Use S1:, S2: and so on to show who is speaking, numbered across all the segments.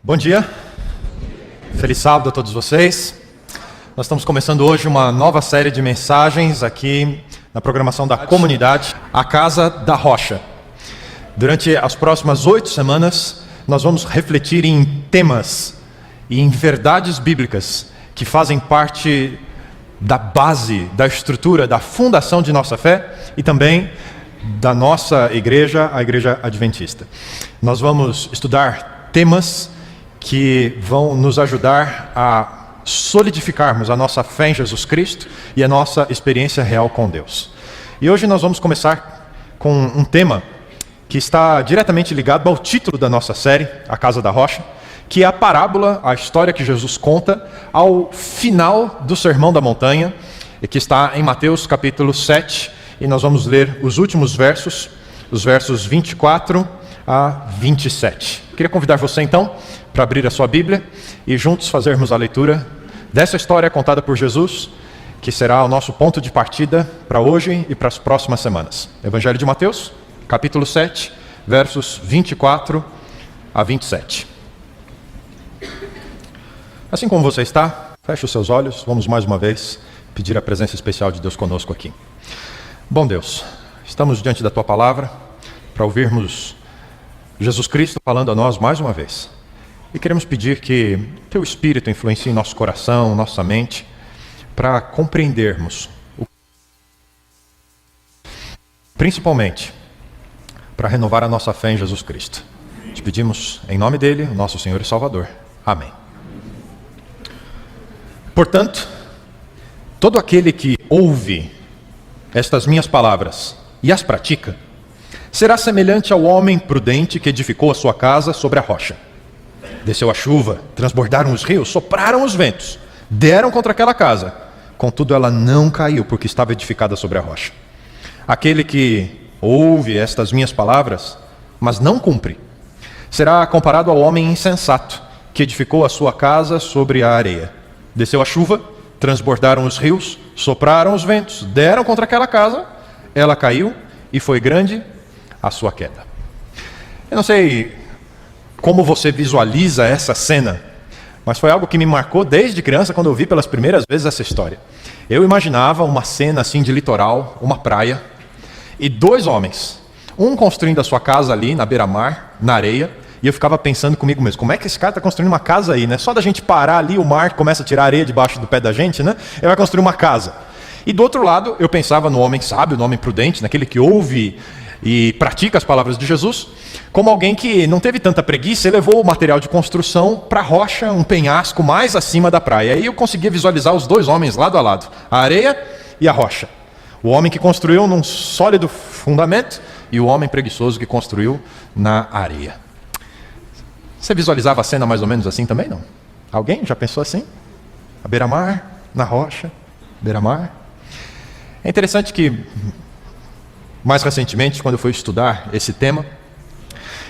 S1: Bom dia, feliz sábado a todos vocês. Nós estamos começando hoje uma nova série de mensagens aqui na programação da comunidade, a Casa da Rocha. Durante as próximas 8 semanas, nós vamos refletir em temas e em verdades bíblicas que fazem parte da base, da estrutura, da fundação de nossa fé e também da nossa igreja, a Igreja Adventista. Nós vamos estudar temas que vão nos ajudar a solidificarmos a nossa fé em Jesus Cristo e a nossa experiência real com Deus. E hoje nós vamos começar com um tema que está diretamente ligado ao título da nossa série, A Casa da Rocha, que é a parábola, a história que Jesus conta ao final do Sermão da Montanha, e que está em Mateus capítulo 7, e nós vamos ler os últimos versos, os versos 24 a 27. Queria convidar você então para abrir a sua Bíblia e juntos fazermos a leitura dessa história contada por Jesus, que será o nosso ponto de partida para hoje e para as próximas semanas. Evangelho de Mateus, capítulo 7, versos 24 a 27. Assim como você está, feche os seus olhos, vamos mais uma vez pedir a presença especial de Deus conosco aqui. Bom Deus, estamos diante da Tua Palavra para ouvirmos Jesus Cristo falando a nós mais uma vez. E queremos pedir que Teu Espírito influencie nosso coração, nossa mente, para compreendermos, principalmente, para renovar a nossa fé em Jesus Cristo. Te pedimos em nome dEle, nosso Senhor e Salvador. Amém. Portanto, todo aquele que ouve estas minhas palavras e as pratica, será semelhante ao homem prudente que edificou a sua casa sobre a rocha. Desceu a chuva, transbordaram os rios, sopraram os ventos, deram contra aquela casa. Contudo, ela não caiu, porque estava edificada sobre a rocha. Aquele que ouve estas minhas palavras, mas não cumpre, será comparado ao homem insensato, que edificou a sua casa sobre a areia. Desceu a chuva, transbordaram os rios, sopraram os ventos, deram contra aquela casa, ela caiu e foi grande a sua queda. Eu não sei como você visualiza essa cena, mas foi algo que me marcou desde criança quando eu vi pelas primeiras vezes essa história. Eu imaginava uma cena assim de litoral, uma praia, e 2 homens, um construindo a sua casa ali na beira-mar, na areia, e eu ficava pensando comigo mesmo, como é que esse cara está construindo uma casa aí, né? Só da gente parar ali, o mar começa a tirar areia debaixo do pé da gente, né? Ele vai construir uma casa. E do outro lado, eu pensava no homem sábio, no homem prudente, naquele que ouve e pratica as palavras de Jesus, como alguém que não teve tanta preguiça e levou o material de construção para a rocha, um penhasco mais acima da praia. Aí eu conseguia visualizar os 2 homens lado a lado, a areia e a rocha. O homem que construiu num sólido fundamento e o homem preguiçoso que construiu na areia. Você visualizava a cena mais ou menos assim também, não? Alguém já pensou assim? A beira-mar, na rocha, beira-mar. É interessante que, mais recentemente, quando eu fui estudar esse tema,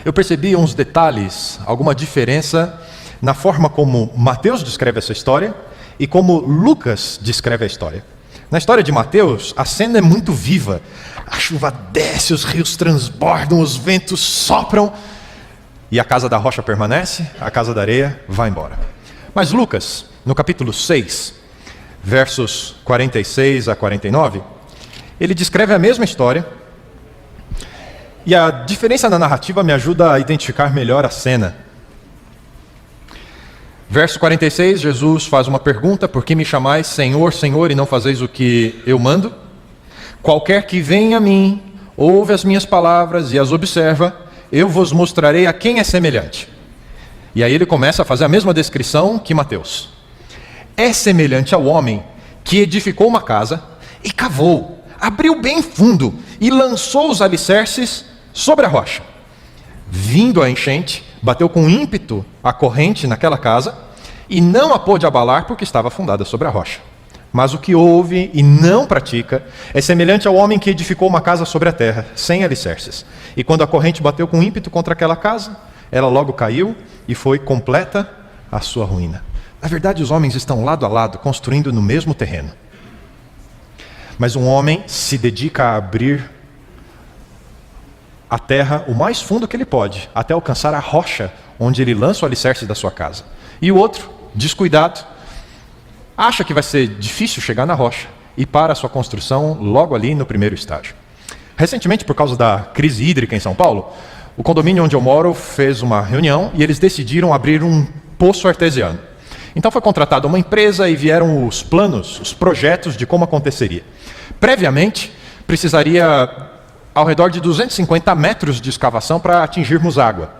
S1: eu percebi uns detalhes, alguma diferença na forma como Mateus descreve essa história e como Lucas descreve a história. Na história de Mateus, a cena é muito viva. A chuva desce, os rios transbordam, os ventos sopram, e a casa da rocha permanece, a casa da areia vai embora. Mas Lucas, no capítulo 6, versos 46 a 49, ele descreve a mesma história, e a diferença na narrativa me ajuda a identificar melhor a cena. Verso 46, Jesus faz uma pergunta: por que me chamais Senhor, Senhor, e não fazeis o que eu mando? Qualquer que vem a mim, ouve as minhas palavras e as observa, eu vos mostrarei a quem é semelhante. E aí ele começa a fazer a mesma descrição que Mateus. É semelhante ao homem que edificou uma casa e cavou, abriu bem fundo e lançou os alicerces sobre a rocha. Vindo a enchente, bateu com ímpeto a corrente naquela casa e não a pôde abalar porque estava fundada sobre a rocha. Mas o que ouve e não pratica é semelhante ao homem que edificou uma casa sobre a terra, sem alicerces. E quando a corrente bateu com ímpeto contra aquela casa, ela logo caiu e foi completa a sua ruína. Na verdade, os homens estão lado a lado, construindo no mesmo terreno. Mas um homem se dedica a abrir a terra o mais fundo que ele pode, até alcançar a rocha onde ele lança o alicerce da sua casa. E o outro, descuidado, acha que vai ser difícil chegar na rocha e para a sua construção logo ali no primeiro estágio. Recentemente, por causa da crise hídrica em São Paulo, o condomínio onde eu moro fez uma reunião e eles decidiram abrir um poço artesiano. Então foi contratada uma empresa e vieram os planos, os projetos de como aconteceria. Previamente, precisaria ao redor de 250 metros de escavação para atingirmos água.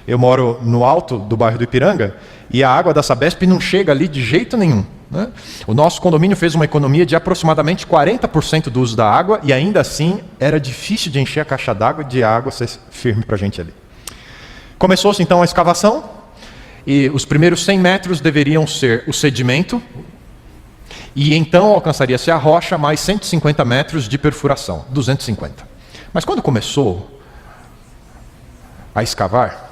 S1: Eu moro no alto do bairro do Ipiranga e a água da Sabesp não chega ali de jeito nenhum, né? O nosso condomínio fez uma economia de aproximadamente 40% do uso da água e ainda assim era difícil de encher a caixa d'água de água ser firme para a gente ali. Começou-se então a escavação e os primeiros 100 metros deveriam ser o sedimento e então alcançaria-se a rocha mais 150 metros de perfuração, 250. Mas quando começou a escavar,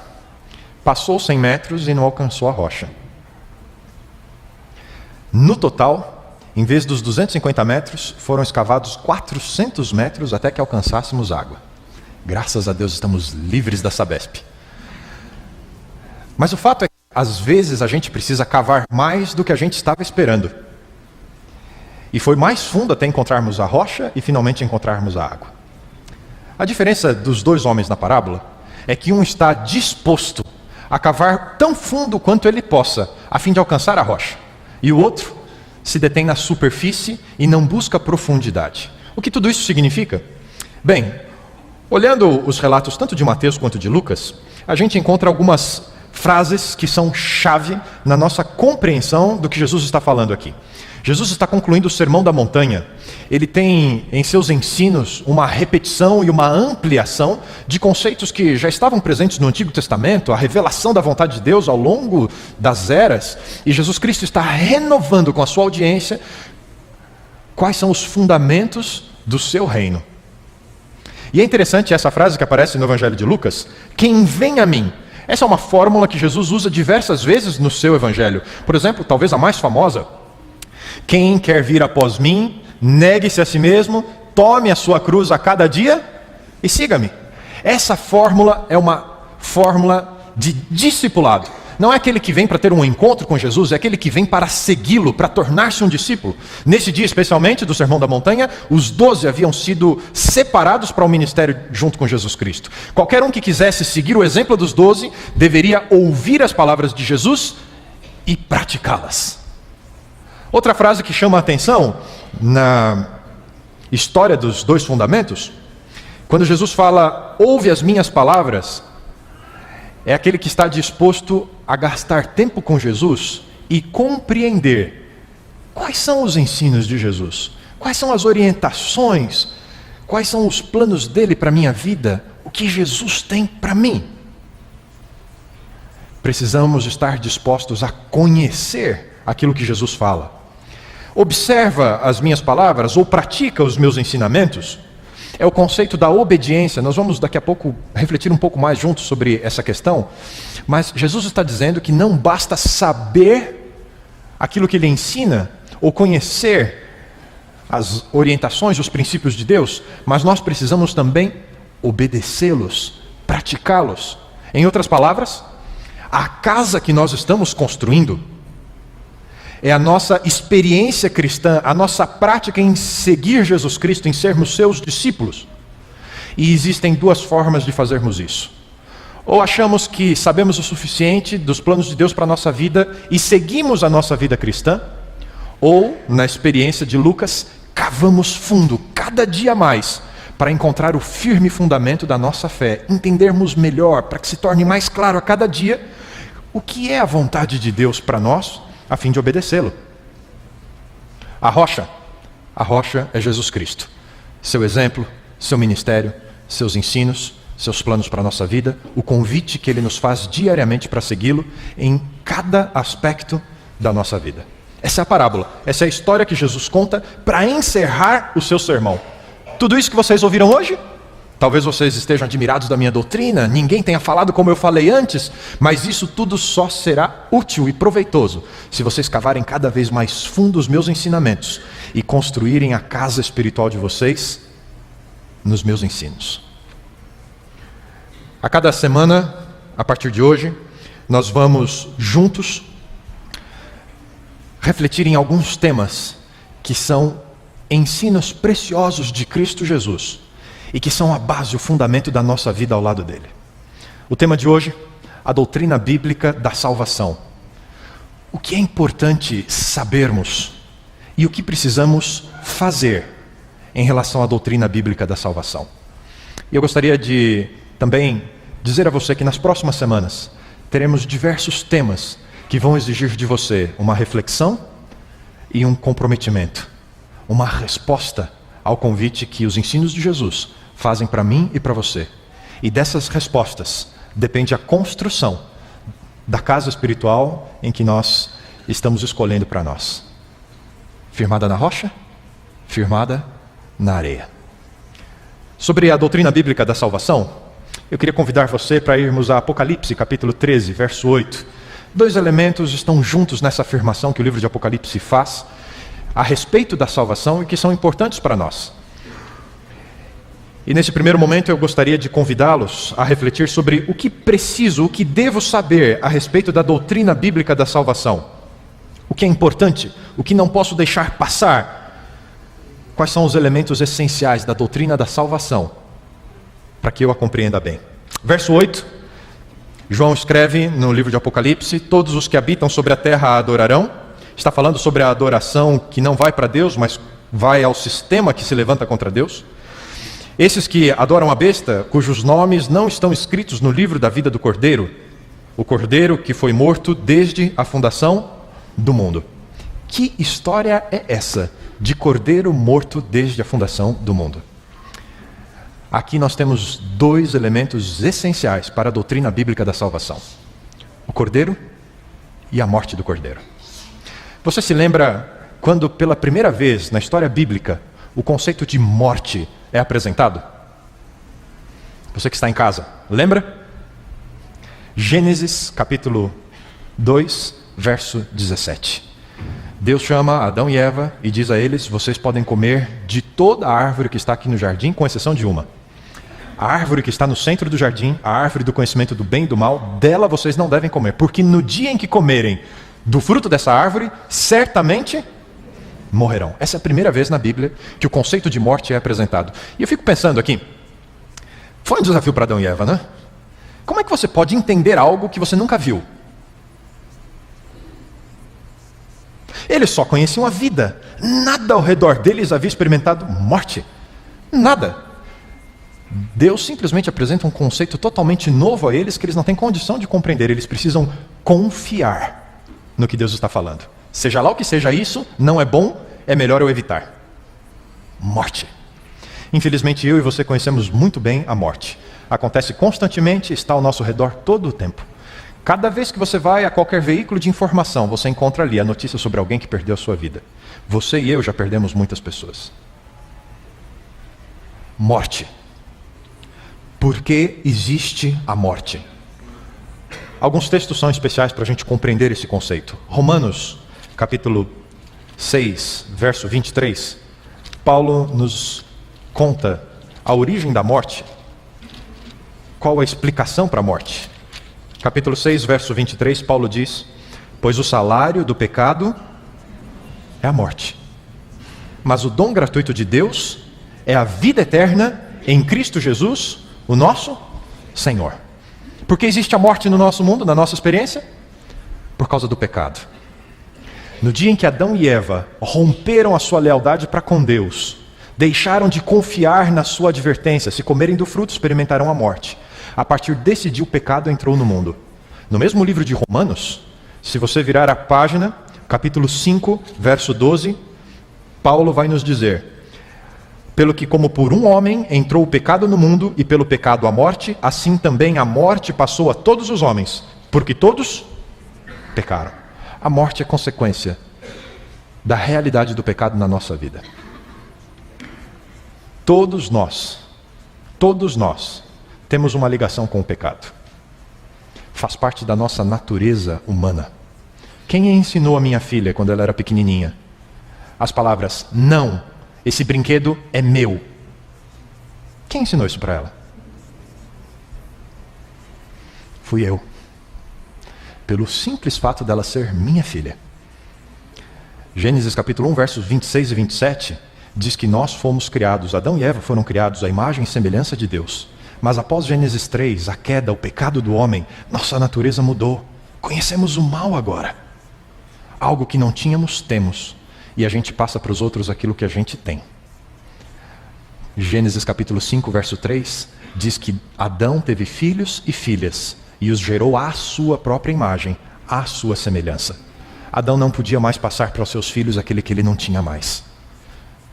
S1: passou 100 metros e não alcançou a rocha. No total, em vez dos 250 metros, foram escavados 400 metros até que alcançássemos água. Graças a Deus estamos livres da Sabesp. Mas o fato é que, às vezes, a gente precisa cavar mais do que a gente estava esperando. E foi mais fundo até encontrarmos a rocha e finalmente encontrarmos a água. A diferença dos dois homens na parábola é que um está disposto a cavar tão fundo quanto ele possa, a fim de alcançar a rocha. E o outro se detém na superfície e não busca profundidade. O que tudo isso significa? Bem, olhando os relatos tanto de Mateus quanto de Lucas, a gente encontra algumas frases que são chave na nossa compreensão do que Jesus está falando aqui. Jesus está concluindo o Sermão da Montanha. Ele tem em seus ensinos uma repetição e uma ampliação de conceitos que já estavam presentes no Antigo Testamento, a revelação da vontade de Deus ao longo das eras, e Jesus Cristo está renovando com a sua audiência quais são os fundamentos do seu reino. E é interessante essa frase que aparece no Evangelho de Lucas: quem vem a mim. Essa é uma fórmula que Jesus usa diversas vezes no seu Evangelho. Por exemplo, talvez a mais famosa: quem quer vir após mim, negue-se a si mesmo, tome a sua cruz a cada dia e siga-me. Essa fórmula é uma fórmula de discipulado. Não é aquele que vem para ter um encontro com Jesus, é aquele que vem para segui-lo, para tornar-se um discípulo. Nesse dia especialmente do Sermão da Montanha, os 12 haviam sido separados para o ministério junto com Jesus Cristo. Qualquer um que quisesse seguir o exemplo dos 12, deveria ouvir as palavras de Jesus e praticá-las. Outra frase que chama a atenção na história dos dois fundamentos, quando Jesus fala, ouve as minhas palavras, é aquele que está disposto a gastar tempo com Jesus e compreender quais são os ensinos de Jesus, quais são as orientações, quais são os planos dele para a minha vida, o que Jesus tem para mim. Precisamos estar dispostos a conhecer aquilo que Jesus fala. Observa as minhas palavras ou pratica os meus ensinamentos. É o conceito da obediência. Nós vamos daqui a pouco refletir um pouco mais juntos sobre essa questão. Mas Jesus está dizendo que não basta saber aquilo que ele ensina ou conhecer as orientações, os princípios de Deus, mas nós precisamos também obedecê-los, praticá-los. Em outras palavras, a casa que nós estamos construindo é a nossa experiência cristã, a nossa prática em seguir Jesus Cristo, em sermos seus discípulos. E existem duas formas de fazermos isso. Ou achamos que sabemos o suficiente dos planos de Deus para a nossa vida e seguimos a nossa vida cristã, ou, na experiência de Lucas, cavamos fundo, cada dia mais, para encontrar o firme fundamento da nossa fé, entendermos melhor, para que se torne mais claro a cada dia o que é a vontade de Deus para nós, a fim de obedecê-lo. A rocha é Jesus Cristo. Seu exemplo, seu ministério, seus ensinos, seus planos para a nossa vida, o convite que ele nos faz diariamente para segui-lo em cada aspecto da nossa vida. Essa é a parábola, essa é a história que Jesus conta para encerrar o seu sermão. Tudo isso que vocês ouviram hoje? Talvez vocês estejam admirados da minha doutrina, ninguém tenha falado como eu falei antes, mas isso tudo só será útil e proveitoso se vocês cavarem cada vez mais fundo os meus ensinamentos e construírem a casa espiritual de vocês nos meus ensinos. A cada semana, a partir de hoje, nós vamos juntos refletir em alguns temas que são ensinos preciosos de Cristo Jesus e que são a base, o fundamento da nossa vida ao lado dele. O tema de hoje, a doutrina bíblica da salvação. O que é importante sabermos e o que precisamos fazer em relação à doutrina bíblica da salvação. E eu gostaria de também dizer a você que nas próximas semanas teremos diversos temas que vão exigir de você uma reflexão e um comprometimento, uma resposta ao convite que os ensinos de Jesus fazem para mim e para você. E dessas respostas depende a construção da casa espiritual em que nós estamos escolhendo para nós. Firmada na rocha, firmada na areia. Sobre a doutrina bíblica da salvação, eu queria convidar você para irmos a Apocalipse, capítulo 13, verso 8. Dois elementos estão juntos nessa afirmação que o livro de Apocalipse faz a respeito da salvação e que são importantes para nós. E nesse primeiro momento eu gostaria de convidá-los a refletir sobre o que preciso, o que devo saber a respeito da doutrina bíblica da salvação. O que é importante, o que não posso deixar passar. Quais são os elementos essenciais da doutrina da salvação para que eu a compreenda bem. Verso 8, João escreve no livro de Apocalipse: todos os que habitam sobre a terra a adorarão. Está falando sobre a adoração que não vai para Deus, mas vai ao sistema que se levanta contra Deus. Esses que adoram a besta, cujos nomes não estão escritos no livro da vida do Cordeiro, o Cordeiro que foi morto desde a fundação do mundo. Que história é essa de Cordeiro morto desde a fundação do mundo? Aqui nós temos dois elementos essenciais para a doutrina bíblica da salvação: o Cordeiro e a morte do Cordeiro. Você se lembra quando pela primeira vez na história bíblica o conceito de morte é apresentado? Você que está em casa, lembra? Gênesis capítulo 2, verso 17. Deus chama Adão e Eva e diz a eles: vocês podem comer de toda a árvore que está aqui no jardim, com exceção de uma. A árvore que está no centro do jardim, a árvore do conhecimento do bem e do mal, dela vocês não devem comer, porque no dia em que comerem do fruto dessa árvore, certamente morrerão. Essa é a primeira vez na Bíblia que o conceito de morte é apresentado. E eu fico pensando aqui, foi um desafio para Adão e Eva, né? Como é que você pode entender algo que você nunca viu? Eles só conheciam a vida. Nada ao redor deles havia experimentado morte. Nada. Deus simplesmente apresenta um conceito totalmente novo a eles que eles não têm condição de compreender. Eles precisam confiar no que Deus está falando. Seja lá o que seja isso, não é bom, é melhor eu evitar. Morte. Infelizmente eu e você conhecemos muito bem a morte. Acontece constantemente, está ao nosso redor todo o tempo. Cada vez que você vai a qualquer veículo de informação, você encontra ali a notícia sobre alguém que perdeu a sua vida. Você e eu já perdemos muitas pessoas. Morte. Por que existe a morte? Alguns textos são especiais para a gente compreender esse conceito. Romanos, capítulo 6, verso 23. Paulo nos conta a origem da morte. Qual a explicação para a morte? Capítulo 6, verso 23, Paulo diz: pois o salário do pecado é a morte, mas o dom gratuito de Deus é a vida eterna em Cristo Jesus, o nosso Senhor. Por que existe a morte no nosso mundo, na nossa experiência? Por causa do pecado. No dia em que Adão e Eva romperam a sua lealdade para com Deus, deixaram de confiar na sua advertência: se comerem do fruto experimentarão a morte. A partir desse dia o pecado entrou no mundo. No mesmo livro de Romanos, se você virar a página, capítulo 5, verso 12, Paulo vai nos dizer: pelo que como por um homem entrou o pecado no mundo, e pelo pecado a morte, assim também a morte passou a todos os homens, porque todos pecaram. A morte é consequência da realidade do pecado na nossa vida. Todos nós temos uma ligação com o pecado. Faz parte da nossa natureza humana. Quem ensinou a minha filha quando ela era pequenininha as palavras: não, esse brinquedo é meu? Quem ensinou isso para ela? Fui eu. pelo simples fato dela ser minha filha. Gênesis capítulo 1, versos 26 e 27, diz que nós fomos criados, Adão e Eva foram criados à imagem e semelhança de Deus. Mas após Gênesis 3, a queda, o pecado do homem, nossa natureza mudou. Conhecemos o mal agora. Algo que não tínhamos, temos. E a gente passa para os outros aquilo que a gente tem. Gênesis capítulo 5, verso 3, diz que Adão teve filhos e filhas, e os gerou à sua própria imagem, à sua semelhança. Adão não podia mais passar para os seus filhos aquele que ele não tinha mais.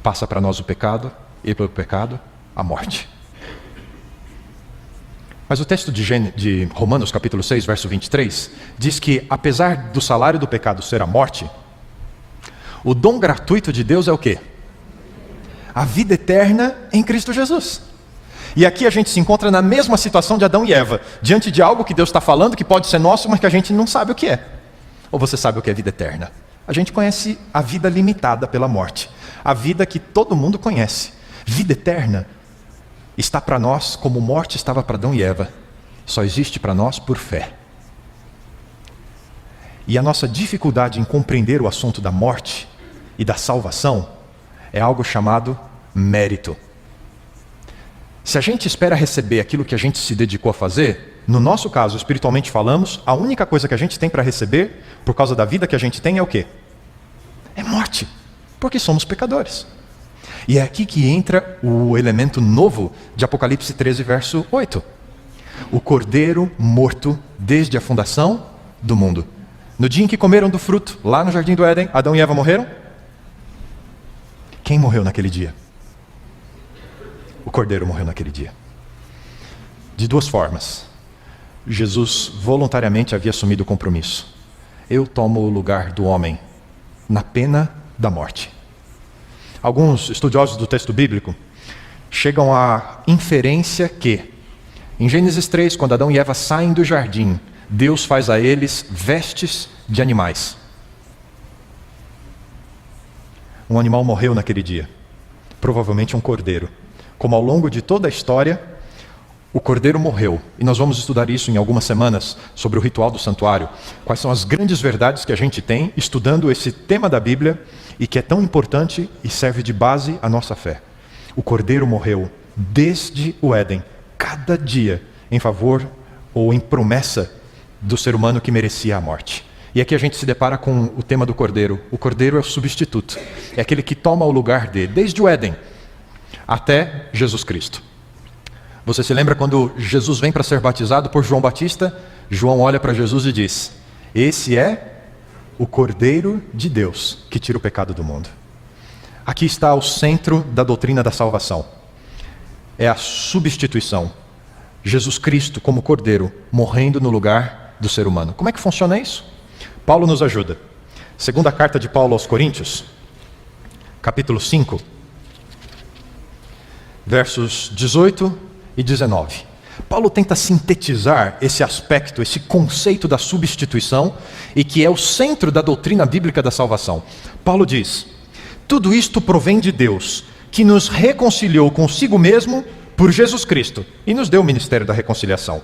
S1: Passa para nós o pecado, e pelo pecado, a morte. Mas o texto de Romanos capítulo 6, verso 23, diz que apesar do salário do pecado ser a morte, o dom gratuito de Deus é o quê? A vida eterna em Cristo Jesus. E aqui a gente se encontra na mesma situação de Adão e Eva, diante de algo que Deus está falando que pode ser nosso, mas que a gente não sabe o que é. Ou você sabe o que é vida eterna? A gente conhece a vida limitada pela morte, a vida que todo mundo conhece. Vida eterna está para nós como morte estava para Adão e Eva. Só existe para nós por fé. E a nossa dificuldade em compreender o assunto da morte e da salvação é algo chamado mérito. Se a gente espera receber aquilo que a gente se dedicou a fazer, no nosso caso, espiritualmente falamos, a única coisa que a gente tem para receber, por causa da vida que a gente tem, é o quê? É morte, porque somos pecadores. E é aqui que entra o elemento novo de Apocalipse 13, verso 8. O cordeiro morto desde a fundação do mundo. No dia em que comeram do fruto, lá no jardim do Éden, Adão e Eva morreram? Quem morreu naquele dia? O cordeiro morreu naquele dia. De duas formas. Jesus voluntariamente havia assumido o compromisso. Eu tomo o lugar do homem na pena da morte. Alguns estudiosos do texto bíblico chegam à inferência que, em Gênesis 3, quando Adão e Eva saem do jardim, Deus faz a eles vestes de animais. Um animal morreu naquele dia, provavelmente um cordeiro. Como ao longo de toda a história, o cordeiro morreu. E nós vamos estudar isso em algumas semanas, sobre o ritual do santuário. Quais são as grandes verdades que a gente tem, estudando esse tema da Bíblia, e que é tão importante e serve de base à nossa fé. O cordeiro morreu desde o Éden, cada dia, em favor ou em promessa do ser humano que merecia a morte. E aqui a gente se depara com o tema do cordeiro. O cordeiro é o substituto, é aquele que toma o lugar dele, desde o Éden até Jesus Cristo. Você se lembra quando Jesus vem para ser batizado por João Batista? João olha para Jesus e diz: esse é o Cordeiro de Deus que tira o pecado do mundo. Aqui está o centro da doutrina da salvação. É a substituição. Jesus Cristo como Cordeiro, morrendo no lugar do ser humano. Como é que funciona isso? Paulo nos ajuda. Segunda carta de Paulo aos Coríntios, capítulo 5, versos 18 e 19. Paulo tenta sintetizar esse aspecto, esse conceito da substituição, e que é o centro da doutrina bíblica da salvação. Paulo diz: tudo isto provém de Deus, que nos reconciliou consigo mesmo por Jesus Cristo, e nos deu o ministério da reconciliação.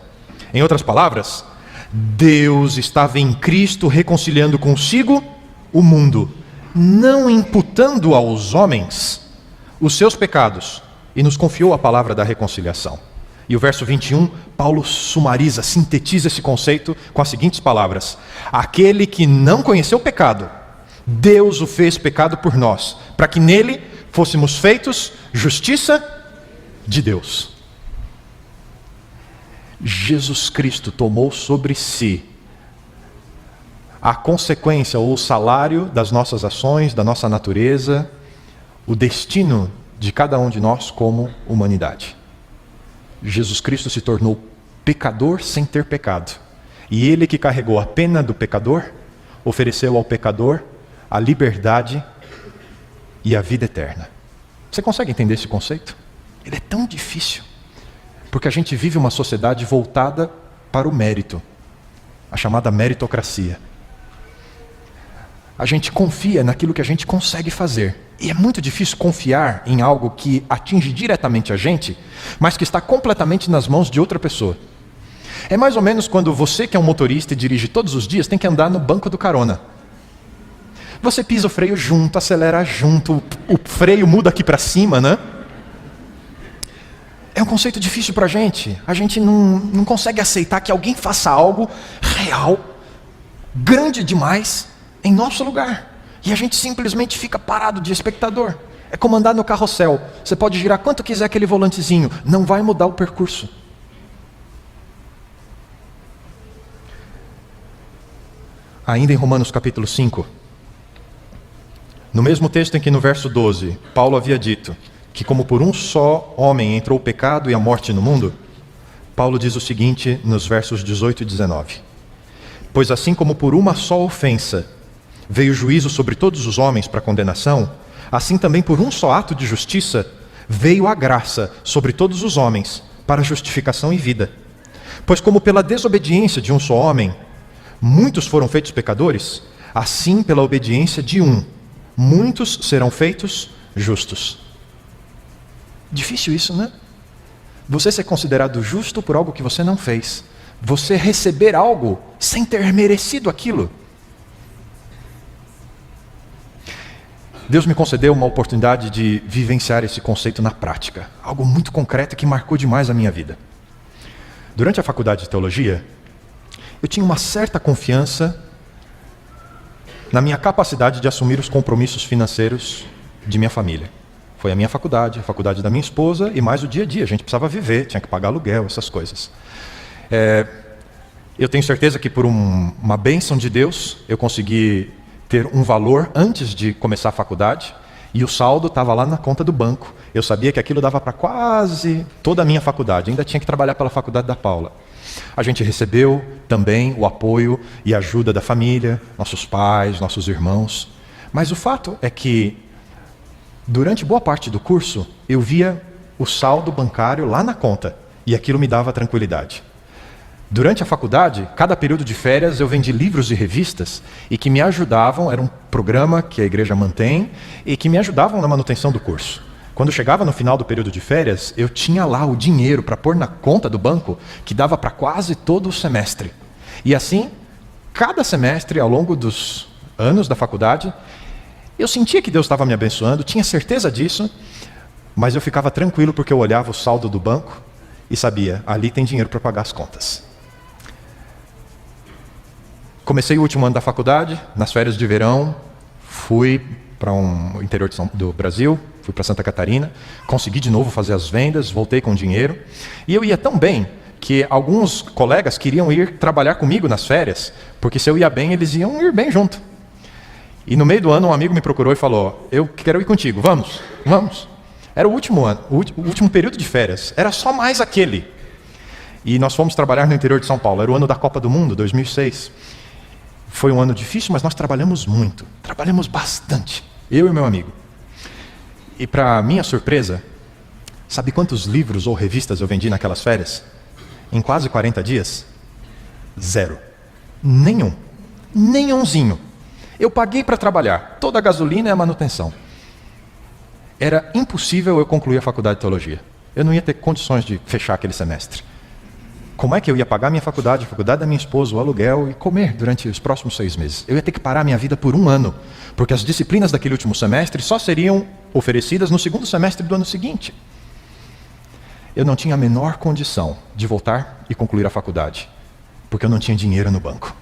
S1: Em outras palavras, Deus estava em Cristo reconciliando consigo o mundo, não imputando aos homens os seus pecados, e nos confiou a palavra da reconciliação. E o verso 21, Paulo sumariza, sintetiza esse conceito com as seguintes palavras: aquele que não conheceu o pecado, Deus o fez pecado por nós, para que nele fôssemos feitos justiça de Deus. Jesus Cristo tomou sobre si a consequência ou o salário das nossas ações, da nossa natureza, o destino de cada um de nós como humanidade. Jesus Cristo se tornou pecador sem ter pecado. E ele que carregou a pena do pecador, ofereceu ao pecador a liberdade e a vida eterna. Você consegue entender esse conceito? Ele é tão difícil, porque a gente vive uma sociedade voltada para o mérito, a chamada meritocracia. A gente confia naquilo que a gente consegue fazer. E é muito difícil confiar em algo que atinge diretamente a gente, mas que está completamente nas mãos de outra pessoa. É mais ou menos quando você, que é um motorista e dirige todos os dias, tem que andar no banco do carona. Você pisa o freio junto, acelera junto, o freio muda aqui para cima, né? É um conceito difícil para a gente. A gente não consegue aceitar que alguém faça algo real, grande demais, em nosso lugar. E a gente simplesmente fica parado de espectador. É como andar no carrossel. Você pode girar quanto quiser aquele volantezinho, não vai mudar o percurso. Ainda em Romanos capítulo 5, no mesmo texto em que no verso 12, Paulo havia dito que como por um só homem entrou o pecado e a morte no mundo, Paulo diz o seguinte nos versos 18 e 19. Pois assim como por uma só ofensa veio o juízo sobre todos os homens para condenação, assim também por um só ato de justiça veio a graça sobre todos os homens para justificação e vida. Pois como pela desobediência de um só homem, muitos foram feitos pecadores, assim pela obediência de um, muitos serão feitos justos. Difícil isso, né? Você ser considerado justo por algo que você não fez. Você receber algo sem ter merecido aquilo. Deus me concedeu uma oportunidade de vivenciar esse conceito na prática. Algo muito concreto que marcou demais a minha vida. Durante a faculdade de teologia, eu tinha uma certa confiança na minha capacidade de assumir os compromissos financeiros de minha família. Foi a minha faculdade, a faculdade da minha esposa e mais o dia a dia. A gente precisava viver, tinha que pagar aluguel, essas coisas. Eu tenho certeza que por uma bênção de Deus, eu consegui ter um valor antes de começar a faculdade e o saldo estava lá na conta do banco. Eu sabia que aquilo dava para quase toda a minha faculdade. Ainda tinha que trabalhar pela faculdade da Paula. A gente recebeu também o apoio e ajuda da família, nossos pais, nossos irmãos. Mas o fato é que, durante boa parte do curso, eu via o saldo bancário lá na conta, e aquilo me dava tranquilidade. Durante a faculdade, cada período de férias, eu vendi livros e revistas, e que me ajudavam, era um programa que a igreja mantém, e que me ajudavam na manutenção do curso. Quando chegava no final do período de férias, eu tinha lá o dinheiro para pôr na conta do banco, que dava para quase todo o semestre. E assim, cada semestre, ao longo dos anos da faculdade, eu sentia que Deus estava me abençoando, tinha certeza disso, mas eu ficava tranquilo porque eu olhava o saldo do banco e sabia, ali tem dinheiro para pagar as contas. Comecei o último ano da faculdade, nas férias de verão, fui para o interior do Brasil, fui para Santa Catarina, consegui de novo fazer as vendas, voltei com dinheiro, e eu ia tão bem que alguns colegas queriam ir trabalhar comigo nas férias, porque se eu ia bem, eles iam ir bem junto. E no meio do ano, um amigo me procurou e falou, eu quero ir contigo, vamos, vamos. Era o último ano, o último período de férias, era só mais aquele. E nós fomos trabalhar no interior de São Paulo, era o ano da Copa do Mundo, 2006. Foi um ano difícil, mas nós trabalhamos muito, trabalhamos bastante, eu e meu amigo. E para minha surpresa, sabe quantos livros ou revistas eu vendi naquelas férias? Em quase 40 dias? 0. Nenhum. Nenhumzinho. Eu paguei para trabalhar, toda a gasolina e a manutenção. Era impossível eu concluir a faculdade de teologia. Eu não ia ter condições de fechar aquele semestre. Como é que eu ia pagar minha faculdade, a faculdade da minha esposa, o aluguel e comer durante os próximos 6 meses? Eu ia ter que parar minha vida por 1 ano, porque as disciplinas daquele último semestre só seriam oferecidas no segundo semestre do ano seguinte. Eu não tinha a menor condição de voltar e concluir a faculdade, porque eu não tinha dinheiro no banco.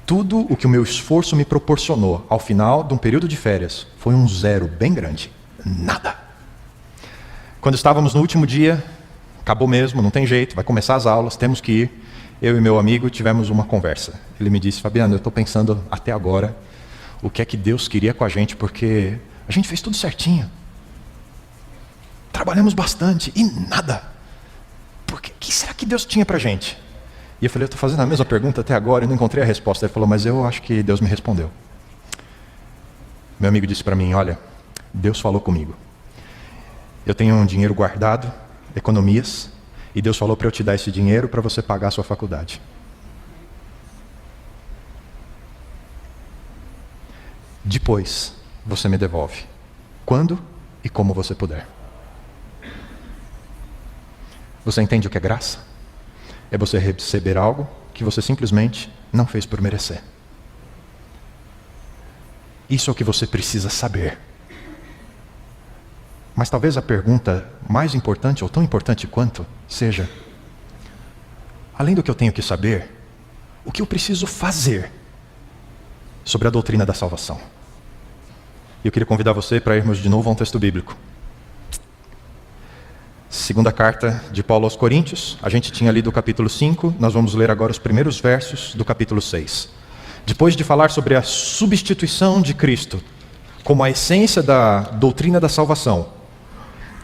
S1: Tudo o que o meu esforço me proporcionou ao final de um período de férias foi um 0 bem grande. Nada. Quando estávamos no último dia, acabou mesmo, não tem jeito, vai começar as aulas, temos que ir. Eu e meu amigo tivemos uma conversa. Ele me disse, Fabiano, eu estou pensando até agora o que é que Deus queria com a gente, porque a gente fez tudo certinho. Trabalhamos bastante e nada. O que será que Deus tinha para a gente? E eu falei, eu estou fazendo a mesma pergunta até agora e não encontrei a resposta. Ele falou, mas eu acho que Deus me respondeu. Meu amigo disse para mim, olha, Deus falou comigo. Eu tenho um dinheiro guardado, economias, e Deus falou para eu te dar esse dinheiro para você pagar a sua faculdade. Depois, você me devolve. Quando e como você puder. Você entende o que é graça? É você receber algo que você simplesmente não fez por merecer. Isso é o que você precisa saber. Mas talvez a pergunta mais importante, ou tão importante quanto, seja: além do que eu tenho que saber, o que eu preciso fazer sobre a doutrina da salvação? E eu queria convidar você para irmos de novo a um texto bíblico. Segunda carta de Paulo aos Coríntios, a gente tinha lido o capítulo 5, nós vamos ler agora os primeiros versos do capítulo 6. Depois de falar sobre a substituição de Cristo como a essência da doutrina da salvação,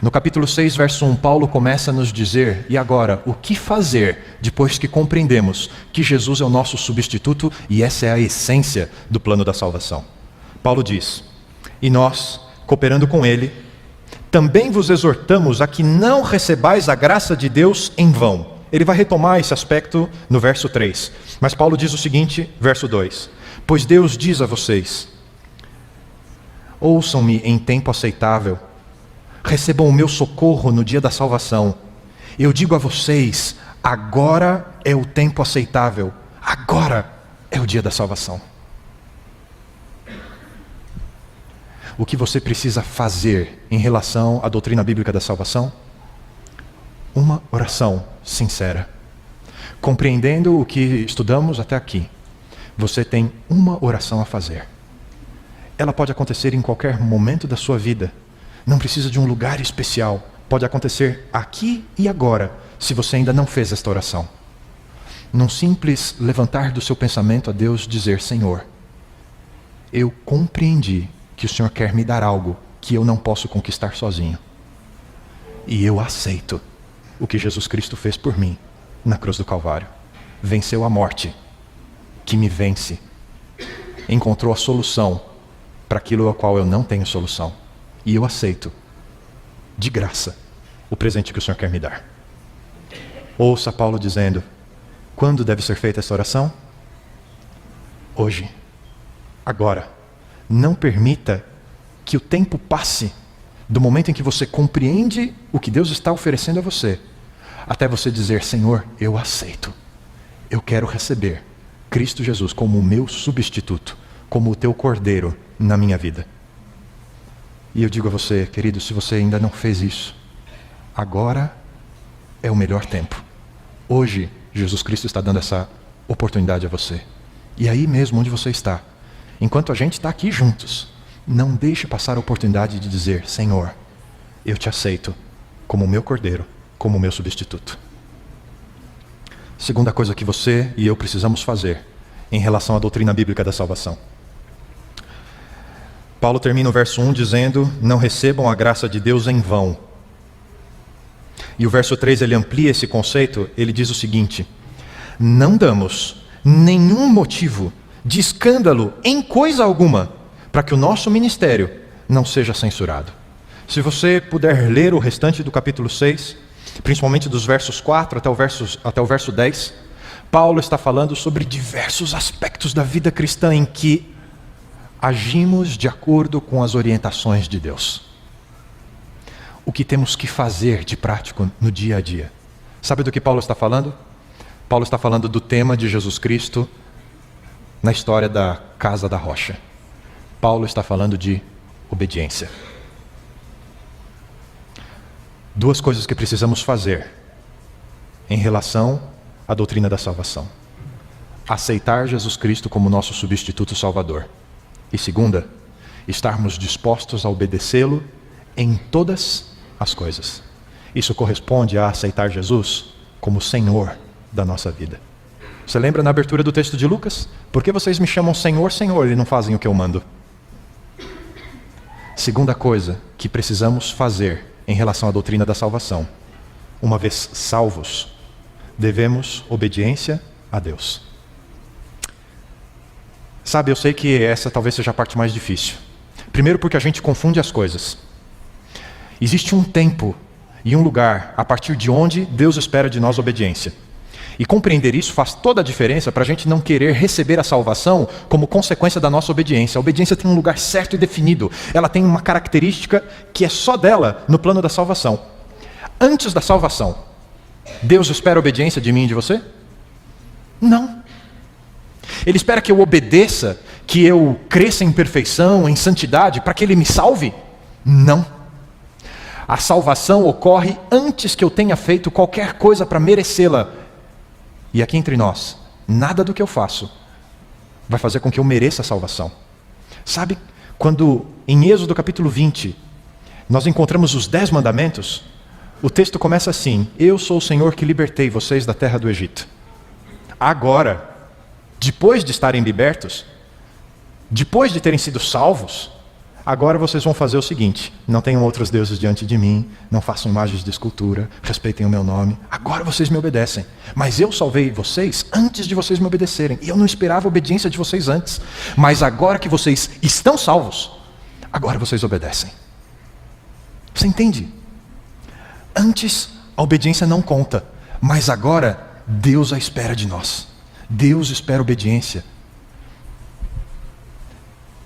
S1: no capítulo 6, verso 1, Paulo começa a nos dizer: e agora, o que fazer depois que compreendemos que Jesus é o nosso substituto e essa é a essência do plano da salvação? Paulo diz: e nós, cooperando com ele, também vos exortamos a que não recebais a graça de Deus em vão. Ele vai retomar esse aspecto no verso 3. Mas Paulo diz o seguinte, verso 2: pois Deus diz a vocês: ouçam-me em tempo aceitável, recebam o meu socorro no dia da salvação. Eu digo a vocês, agora é o tempo aceitável, agora é o dia da salvação. O que você precisa fazer em relação à doutrina bíblica da salvação? Uma oração sincera. Compreendendo o que estudamos até aqui, você tem uma oração a fazer. Ela pode acontecer em qualquer momento da sua vida. Não precisa de um lugar especial. Pode acontecer aqui e agora, se você ainda não fez esta oração. Num simples levantar do seu pensamento a Deus, dizer: Senhor, eu compreendi que o Senhor quer me dar algo que eu não posso conquistar sozinho. E eu aceito o que Jesus Cristo fez por mim na cruz do Calvário. Venceu a morte, que me vence. Encontrou a solução para aquilo ao qual eu não tenho solução. E eu aceito, de graça, o presente que o Senhor quer me dar. Ouça Paulo dizendo: quando deve ser feita essa oração? Hoje, agora. Não permita que o tempo passe do momento em que você compreende o que Deus está oferecendo a você, até você dizer: Senhor, eu aceito. Eu quero receber Cristo Jesus como o meu substituto, como o teu cordeiro na minha vida. E eu digo a você, querido, se você ainda não fez isso, agora é o melhor tempo. Hoje, Jesus Cristo está dando essa oportunidade a você. E aí mesmo onde você está, enquanto a gente está aqui juntos, não deixe passar a oportunidade de dizer: Senhor, eu te aceito como o meu cordeiro, como o meu substituto. Segunda coisa que você e eu precisamos fazer em relação à doutrina bíblica da salvação. Paulo termina o verso 1 dizendo: não recebam a graça de Deus em vão. E o verso 3 ele amplia esse conceito, ele diz o seguinte: não damos nenhum motivo de escândalo em coisa alguma, para que o nosso ministério não seja censurado. Se você puder ler o restante do capítulo 6, principalmente dos versos 4 até o verso 10, Paulo está falando sobre diversos aspectos da vida cristã em que agimos de acordo com as orientações de Deus. O que temos que fazer de prático no dia a dia. Sabe do que Paulo está falando? Paulo está falando do tema de Jesus Cristo na história da casa da rocha. Paulo está falando de obediência. Duas coisas que precisamos fazer em relação à doutrina da salvação: aceitar Jesus Cristo como nosso substituto salvador. E segunda, estarmos dispostos a obedecê-lo em todas as coisas. Isso corresponde a aceitar Jesus como Senhor da nossa vida. Você lembra na abertura do texto de Lucas? Por que vocês me chamam Senhor, Senhor, e não fazem o que eu mando? Segunda coisa que precisamos fazer em relação à doutrina da salvação: uma vez salvos, devemos obediência a Deus. Sabe, eu sei que essa talvez seja a parte mais difícil. Primeiro porque a gente confunde as coisas. Existe um tempo e um lugar a partir de onde Deus espera de nós obediência. E compreender isso faz toda a diferença para a gente não querer receber a salvação como consequência da nossa obediência. A obediência tem um lugar certo e definido. Ela tem uma característica que é só dela no plano da salvação. Antes da salvação, Deus espera obediência de mim e de você? Não. Ele espera que eu obedeça, que eu cresça em perfeição, em santidade, para que Ele me salve? Não. A salvação ocorre antes que eu tenha feito qualquer coisa para merecê-la. E aqui entre nós, nada do que eu faço vai fazer com que eu mereça a salvação. Sabe, quando em Êxodo capítulo 20, nós encontramos os 10 mandamentos, o texto começa assim: eu sou o Senhor que libertei vocês da terra do Egito. Agora, depois de estarem libertos, depois de terem sido salvos, agora vocês vão fazer o seguinte: não tenham outros deuses diante de mim, não façam imagens de escultura, respeitem o meu nome. Agora vocês me obedecem. Mas eu salvei vocês antes de vocês me obedecerem. E eu não esperava a obediência de vocês antes. Mas agora que vocês estão salvos, agora vocês obedecem. Você entende? Antes a obediência não conta, mas agora Deus a espera de nós. Deus espera obediência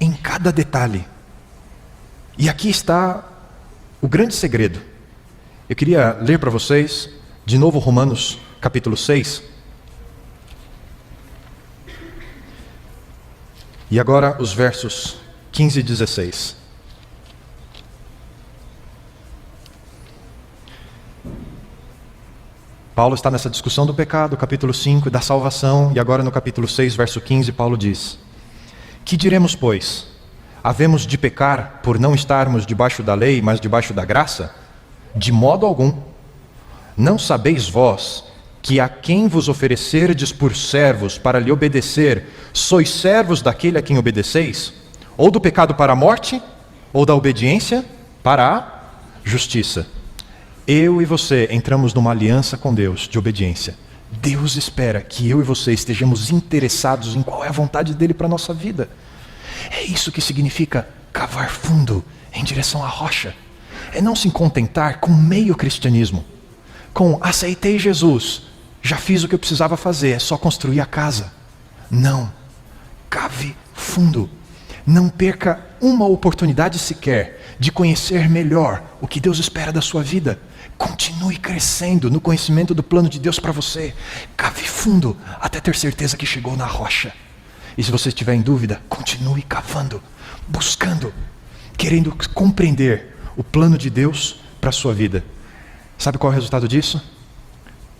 S1: em cada detalhe. E aqui está o grande segredo. Eu queria ler para vocês de novo Romanos capítulo 6. E agora os versos 15 e 16. Paulo está nessa discussão do pecado, capítulo 5, da salvação, e agora no capítulo 6, verso 15, Paulo diz: que diremos, pois? Havemos de pecar por não estarmos debaixo da lei, mas debaixo da graça? De modo algum. Não sabeis vós que a quem vos oferecerdes por servos para lhe obedecer, sois servos daquele a quem obedeceis? Ou do pecado para a morte, ou da obediência para a justiça. Eu e você entramos numa aliança com Deus de obediência. Deus espera que eu e você estejamos interessados em qual é a vontade dele para a nossa vida. É isso que significa cavar fundo em direção à rocha. É não se contentar com meio cristianismo, com aceitei Jesus, já fiz o que eu precisava fazer, é só construir a casa. Não, cave fundo. Não perca uma oportunidade sequer de conhecer melhor o que Deus espera da sua vida. Continue crescendo no conhecimento do plano de Deus para você. Cave fundo até ter certeza que chegou na rocha. E se você estiver em dúvida, continue cavando, buscando, querendo compreender o plano de Deus para a sua vida. Sabe qual é o resultado disso?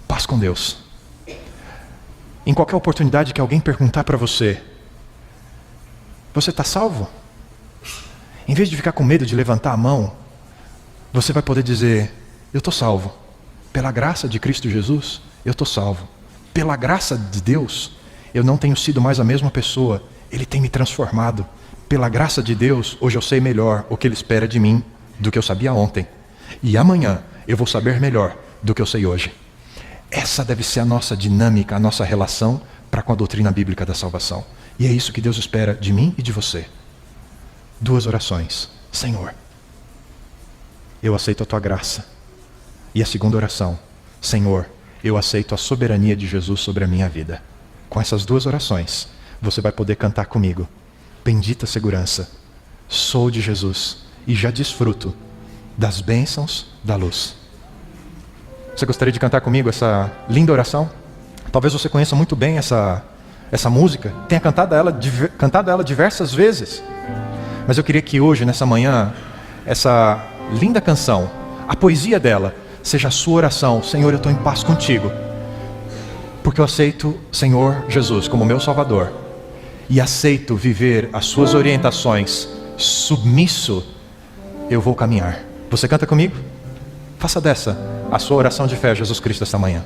S1: Paz com Deus. Em qualquer oportunidade que alguém perguntar para você: você está salvo? Em vez de ficar com medo de levantar a mão, você vai poder dizer: eu estou salvo. Pela graça de Cristo Jesus, eu estou salvo. Pela graça de Deus, eu não tenho sido mais a mesma pessoa. Ele tem me transformado. Pela graça de Deus, hoje eu sei melhor o que Ele espera de mim do que eu sabia ontem. E amanhã eu vou saber melhor do que eu sei hoje. Essa deve ser a nossa dinâmica, a nossa relação para com a doutrina bíblica da salvação. E é isso que Deus espera de mim e de você. 2 orações. Senhor, eu aceito a Tua graça. E a segunda oração: Senhor, eu aceito a soberania de Jesus sobre a minha vida. Com essas 2 orações, você vai poder cantar comigo: bendita segurança, sou de Jesus e já desfruto das bênçãos da luz. Você gostaria de cantar comigo essa linda oração? Talvez você conheça muito bem essa música, tenha cantado ela diversas vezes. Mas eu queria que hoje, nessa manhã, essa linda canção, a poesia dela, seja a sua oração: Senhor, eu estou em paz contigo, porque eu aceito Senhor Jesus como meu Salvador, e aceito viver as suas orientações, submisso, eu vou caminhar. Você canta comigo? Faça dessa a sua oração de fé a Jesus Cristo esta manhã.